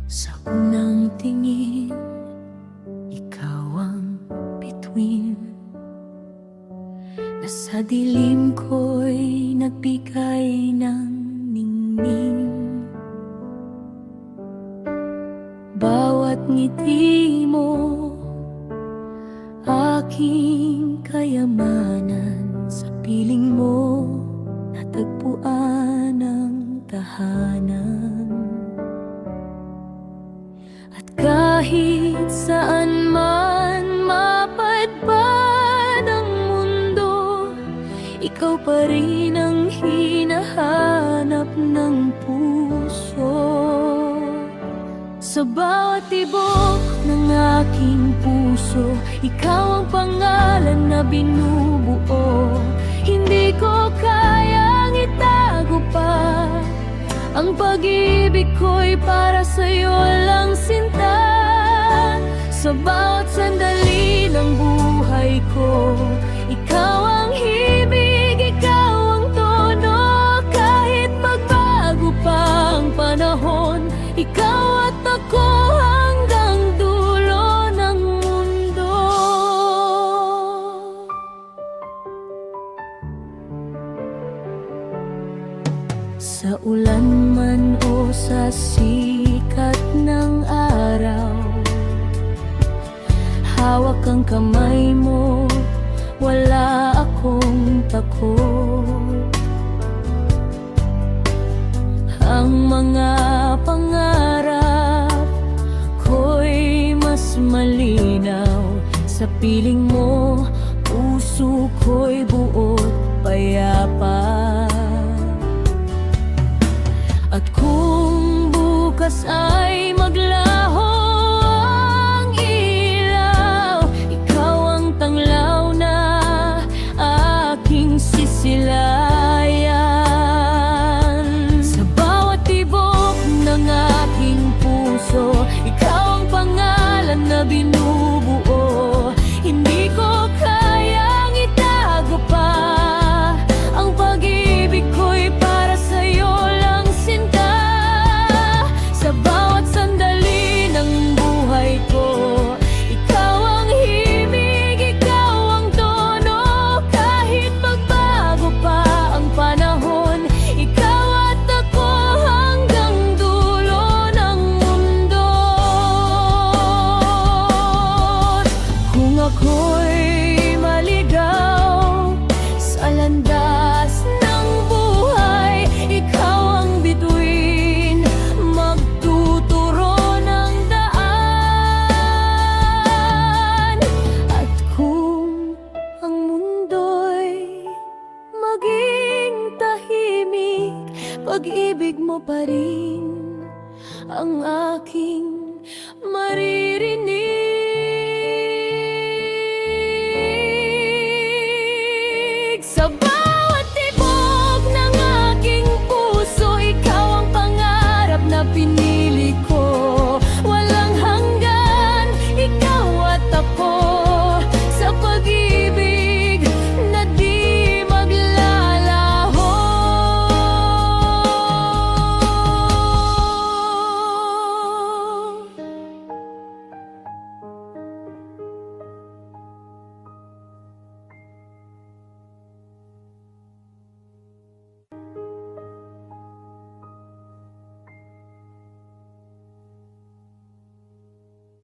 Sa unang tingin, ikaw ang bituin na sa dilim ko'y nagbigay ng ningning. Bawat ngiti mo, aking kayamanan. Sa piling mo, natagpuan ang tahanan. At kahit saan man mapadpad ang mundo, ikaw pa rin ang hinahanap ng puso. Sa bawat tibok ng aking puso, ikaw ang pangalan na binubuo. Hindi ko kayang itago pa, ang pag-ibig ko'y para sa'yo lang sinta. Sa bawat sandali ng buhay ko, ikaw ang himig, ikaw ang tono. Kahit magbago pa ang panahon, ikaw at ako hanggang dulo ng mundo. Sa ulan man o sa sikat ng araw, hawak ang kamay mo, wala akong takot. Ang mga pangarap ko'y mas malinaw. Sa piling mo, puso ko'y buot payapa. At kung bukas ay maglaho ang ilaw, ikaw ang tanglaw na aking sisilayan. Sa bawat tibok ng aking puso, ikaw ang pangalan na binubuo. Hindi ko kayang itago pa, ang pag-ibig ko'y para sa'yo lang sinta. Sa bawat sandali ng buhay ko, ikaw ang himig, ikaw ang tono. Kahit magbago pa ang panahon, ikaw at ako hanggang dulo ng mundo. Kung ako'y maligaw sa landas ng buhay, ikaw ang bituin, magtuturo ng daan. At kung ang mundo'y maging tahimik, pag-ibig mo pa rin ang aking maririnig. Sa bawat tibok ng aking puso, ikaw ang pangarap na pinili.